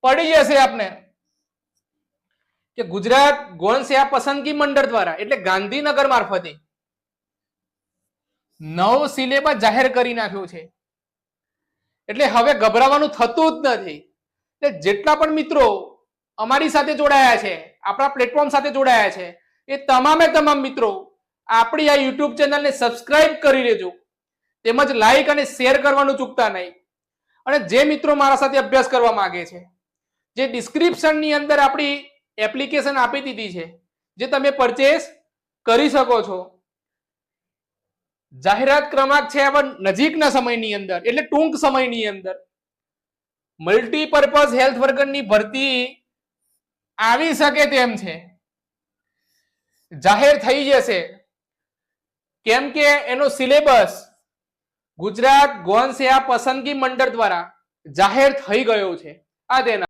પડી જશે આપને કે ગુજરાત ગૌણ સેવા પસંદગી મંડળ દ્વારા એટલે ગાંધીનગર મારફતે નવો સિલેબસ જાહેર કરી નાખ્યો છે. એટલે હવે ગભરાવાનું થતું જ નથી. એટલે જેટલા પણ મિત્રો અમારી સાથે જોડાયા છે, આપણા પ્લેટફોર્મ સાથે જોડાયા છે, એ તમામે તમામ મિત્રો આપણી આ યુટ્યુબ ચેનલને સબસ્ક્રાઇબ કરી લેજો, તેમજ લાઈક અને શેર કરવાનું ચૂકતા નહીં. અને જે મિત્રો મારા સાથે અભ્યાસ કરવા માંગે છે, જે ડિસ્ક્રિપ્શનની અંદર આપણી એપ્લિકેશન આપી દીધી છે, જે તમે પરચેસ કરી શકો છો. જાહેરાત ક્રમાંક છે હવે નજીકના સમયની અંદર એટલે ટૂંક સમયની અંદર મલ્ટીપર્પઝ હેલ્થ વર્કરની ભરતી આવી શકે તેમ છે, જાહેર થઈ જશે. કેમ કે એનો સિલેબસ ગુજરાત ગૌણ સેવા પસંદગી મંડળ દ્વારા જાહેર થઈ ગયો છે. આ તેના